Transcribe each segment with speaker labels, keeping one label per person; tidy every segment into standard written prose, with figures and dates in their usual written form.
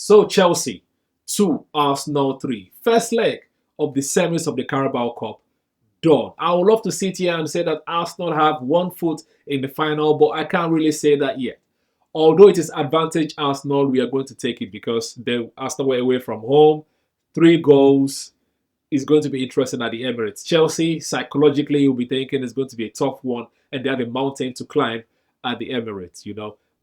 Speaker 1: So Chelsea 2, Arsenal 3. First leg of the semis of the Carabao Cup done. I would love to sit here and say that Arsenal have one foot in the final, but I can't really say that yet. Although it is advantage Arsenal, we are going to take it because the Arsenal were away from home. 3 goals is going to be interesting at the Emirates. Chelsea, psychologically, you'll be thinking it's going to be a tough one, and they have a mountain to climb at the Emirates.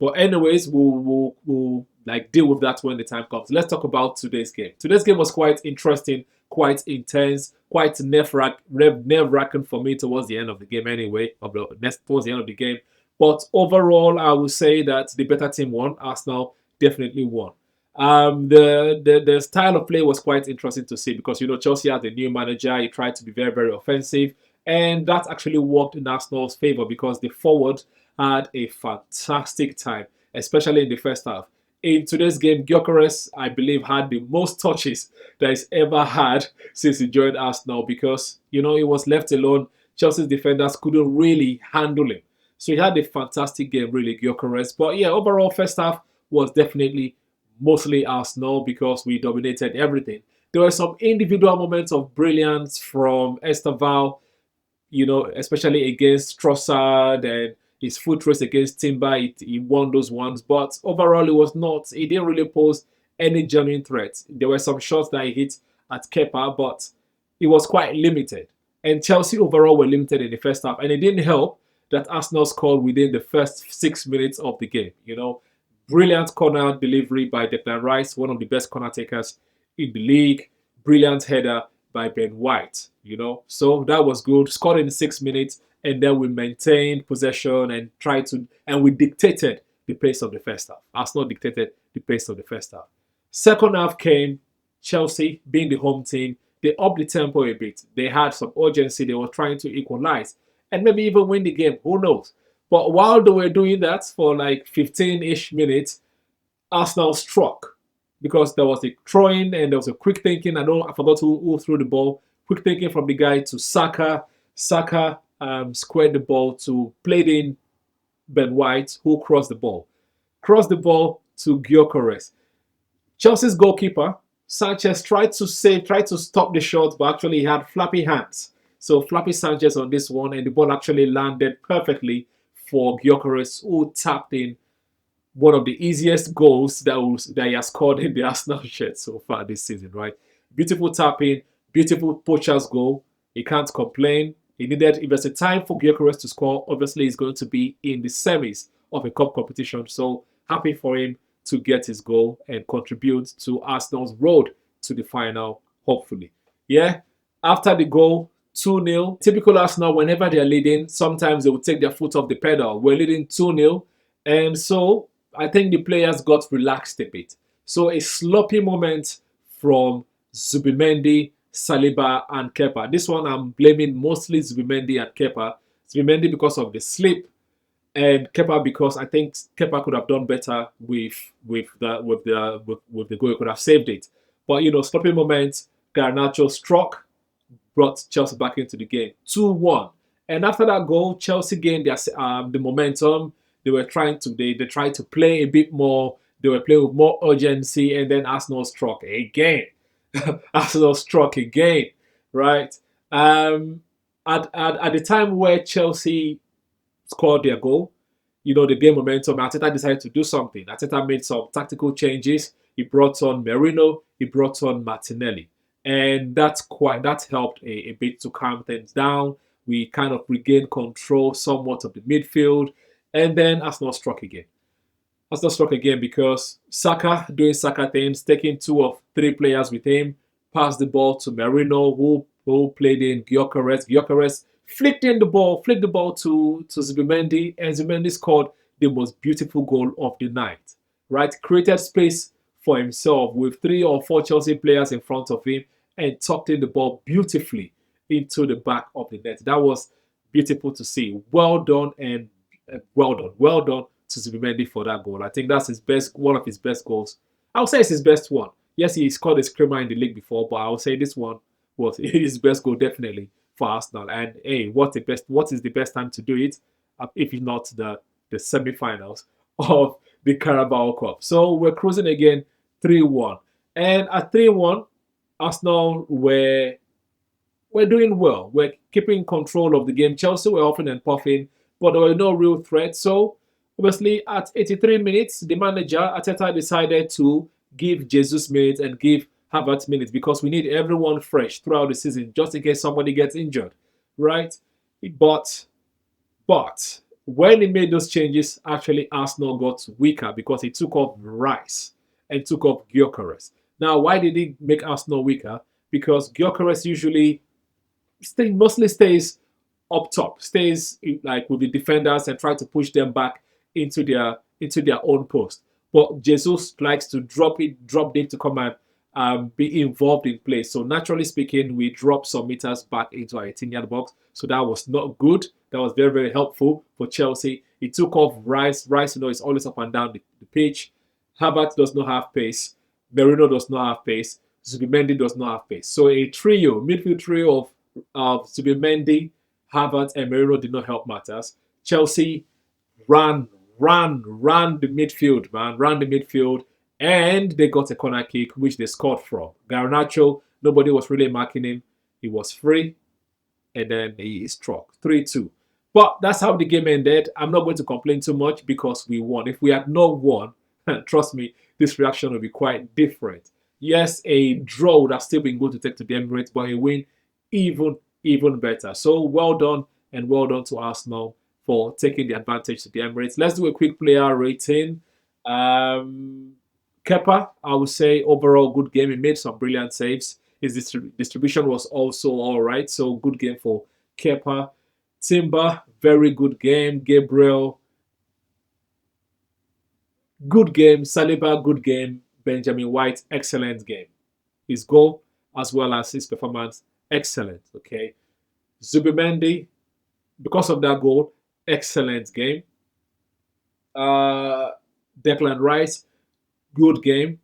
Speaker 1: But anyways, we'll like deal with that when the time comes. Let's talk about today's game. Today's game was quite interesting, quite intense, quite nerve-wracking for me towards the end of the game anyway, towards the end of the game. But overall, I would say that the better team won. Arsenal definitely won. The style of play was quite interesting to see because Chelsea had a new manager. He tried to be very, very offensive, and that actually worked in Arsenal's favor because the forward had a fantastic time, especially in the first half. In today's game, Gyokeres, I believe, had the most touches that he's ever had since he joined Arsenal because he was left alone. Chelsea's defenders couldn't really handle him. So he had a fantastic game, really, Gyokeres. But yeah, overall, first half was definitely mostly Arsenal because we dominated everything. There were some individual moments of brilliance from Esteval, especially against Trossard and his foot race against Timber. He won those ones, but overall he didn't really pose any genuine threat. There were some shots that he hit at Kepa, but it was quite limited. And Chelsea overall were limited in the first half, and it didn't help that Arsenal scored within the first 6 minutes of the game. Brilliant corner delivery by Declan Rice, one of the best corner takers in the league. Brilliant header by Ben White, So that was good. Scored in 6 minutes, and then we maintained possession and we dictated the pace of the first half. Arsenal dictated the pace of the first half. Second half came, Chelsea, being the home team, they upped the tempo a bit. They had some urgency. They were trying to equalize and maybe even win the game. Who knows? But while they were doing that for like 15-ish minutes, Arsenal struck because there was a throw-in and there was a quick thinking. I forgot who threw the ball. Quick thinking from the guy to Saka. Saka squared the ball to played in Ben White, who crossed the ball. Crossed the ball to Gyokeres. Chelsea's goalkeeper, Sanchez, tried to stop the shot, but actually he had flappy hands. So Flappy Sanchez on this one, and the ball actually landed perfectly for Gyokeres, who tapped in one of the easiest goals that he has scored in the Arsenal shirt so far this season, right? Beautiful tapping, beautiful poacher's goal. He can't complain. If there's a time for Gyokeres to score, obviously he's going to be in the semis of a cup competition. So happy for him to get his goal and contribute to Arsenal's road to the final, hopefully. Yeah, after the goal, 2-0. Typical Arsenal, whenever they're leading, sometimes they will take their foot off the pedal. We're leading 2-0. And so I think the players got relaxed a bit. So a sloppy moment from Zubimendi, Saliba, and Kepa. This one I'm blaming mostly Zubimendi and Kepa. Zubimendi because of the slip, and Kepa because I think Kepa could have done better with the goal. He could have saved it. But sloppy moment. Garnacho struck, brought Chelsea back into the game. 2-1. And after that goal, Chelsea gained the momentum. They tried to play a bit more. They were playing with more urgency, and then Arsenal struck again. Arsenal struck again, right? At the time where Chelsea scored their goal, the game momentum, Arteta decided to do something. Arteta made some tactical changes. He brought on Merino. He brought on Martinelli. And that helped a bit to calm things down. We kind of regained control somewhat of the midfield. And then Arsenal struck again. Arsenal struck again because Saka doing Saka things, taking 2 of 3 players with him, passed the ball to Merino, who played in Gyokeres. Gyokeres flicked the ball to Zubimendi, and Zubimendi scored the most beautiful goal of the night. Right? Created space for himself with 3 or 4 Chelsea players in front of him and tucked in the ball beautifully into the back of the net. That was beautiful to see. Well done and well done to Zubimendi for that goal. I think that's one of his best goals. I would say it's his best one. Yes, he scored a screamer in the league before, but I would say this one was his best goal definitely for Arsenal. And hey, what is the best time to do it if not the semi-finals of the Carabao Cup? So we're cruising again 3-1. And at 3-1, Arsenal were doing well. We're keeping control of the game. Chelsea were often and puffing, but there were no real threat. So obviously, at 83 minutes, the manager Arteta decided to give Jesus minutes and give Havertz minutes because we need everyone fresh throughout the season, just in case somebody gets injured, right? But but when he made those changes, actually Arsenal got weaker because he took off Rice and took off Gyokeres. Now, why did he make Arsenal weaker? Because Gyokeres usually mostly stays up top, stays like with the defenders and try to push them back into their own post. But Jesus likes to drop deep to come and be involved in play. So naturally speaking, we dropped some meters back into our 18-yard box. So that was not good. That was very, very helpful for Chelsea. He took off Rice. Rice, is always up and down the pitch. Havertz does not have pace. Merino does not have pace. Zubimendi does not have pace. So a midfield trio of Zubimendi, Havertz, and Merino did not help matters. Chelsea ran the midfield, man. Ran the midfield, and they got a corner kick, which they scored from. Garnacho, nobody was really marking him. He was free, and then he struck. 3-2. But that's how the game ended. I'm not going to complain too much because we won. If we had not won, trust me, this reaction would be quite different. Yes, a draw would have still been good to take to the Emirates, but a win even better. So well done, and well done to Arsenal for taking the advantage to the Emirates. Let's do a quick player rating. Kepa, I would say overall good game. He made some brilliant saves. His distribution was also all right. So good game for Kepa. Timber, very good game. Gabriel, good game. Saliba, good game. Benjamin White, excellent game. His goal as well as his performance, excellent. Okay. Zubimendi, because of that goal, excellent game. Declan Rice, good game.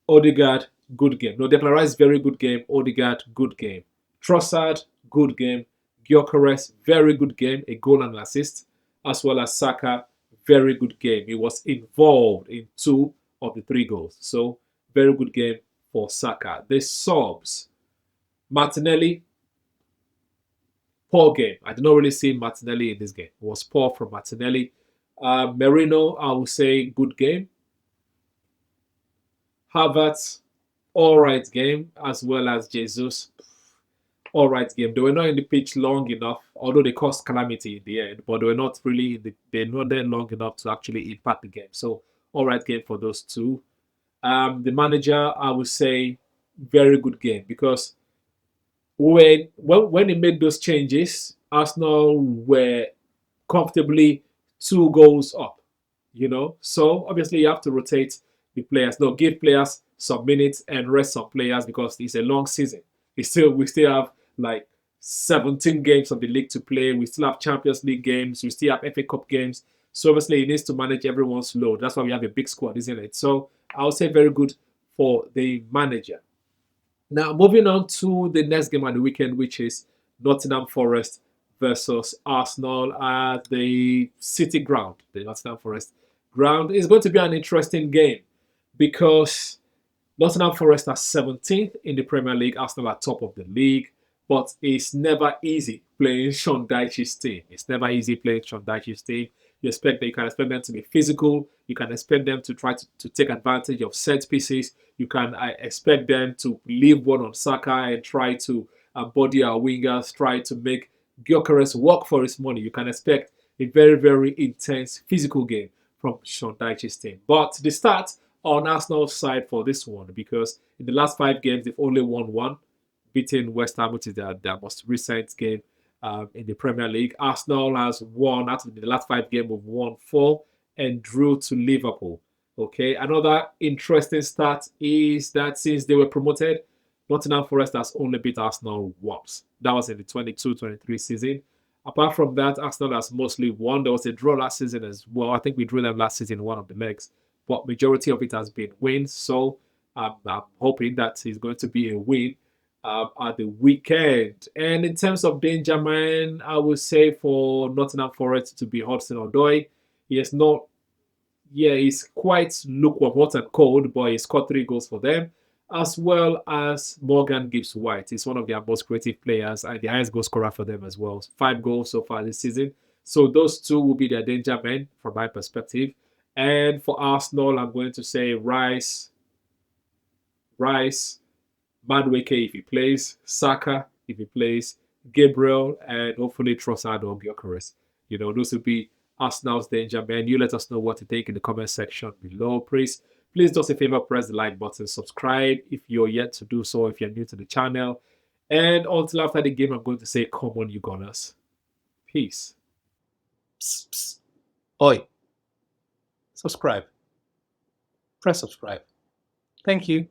Speaker 1: Odegaard, good game. No, Declan Rice, very good game. Odegaard, good game. Trossard, good game. Gyokeres, very good game. A goal and an assist. As well as Saka, very good game. He was involved in 2 of the 3 goals. So, very good game for Saka. The subs. Martinelli, poor game. I did not really see Martinelli in this game. It was poor from Martinelli. Merino, I would say good game. Havertz, all right game, as well as Jesus, all right game. They were not in the pitch long enough, although they caused calamity in the end, but they were not really they're not there long enough to actually impact the game. So, all right game for those two. The manager, I would say, very good game because when he made those changes, Arsenal were comfortably 2 goals up. So obviously you have to rotate the players. No, give players some minutes and rest some players because it's a long season. We still have like 17 games of the league to play. We still have Champions League games. We still have FA Cup games. So obviously he needs to manage everyone's load. That's why we have a big squad, isn't it? So I would say very good for the manager. Now, moving on to the next game on the weekend, which is Nottingham Forest versus Arsenal at the City Ground, the Nottingham Forest ground. It's going to be an interesting game because Nottingham Forest are 17th in the Premier League, Arsenal are top of the league, but it's never easy playing Sean Dyche's team. It's never easy playing Sean Dyche's team. You can expect them to be physical. You can expect them to try to take advantage of set pieces. You can expect them to leave one on Saka and try to body our wingers, try to make Gyokeres work for his money. You can expect a very, very intense physical game from Sean Dyche's team. But the start on Arsenal's side for this one, because in the last 5 games, they've only won 1, beating West Ham, which is their most recent game in the Premier League. Arsenal has won, out of the last 5 games, we've won 4 and drew to Liverpool. Okay, another interesting stat is that since they were promoted, Nottingham Forest has only beat Arsenal once. That was in the 22-23 season. Apart from that, Arsenal has mostly won. There was a draw last season as well. I think we drew them last season in one of the legs. But majority of it has been wins. So I'm hoping that it's going to be a win at the weekend. And in terms of danger man, I would say for Nottingham Forest to be Hudson-Odoi. He has not yeah, he's quite lukewarm, hot and cold, but he scored 3 goals for them, as well as Morgan Gibbs White. He's one of their most creative players and the highest goal scorer for them as well. 5 goals so far this season. So those two will be their danger men from my perspective. And for Arsenal, I'm going to say Rice, Madueke if he plays, Saka if he plays, Gabriel, and hopefully Trossard or Gyokeres. Those would be Arsenal's danger men. You let us know what you think in the comment section below. Please do us a favor, press the like button, subscribe if you're yet to do so, if you're new to the channel. And until after the game, I'm going to say, come on, you Gunners. Peace.
Speaker 2: Psst, psst. Oi. Subscribe. Press subscribe. Thank you.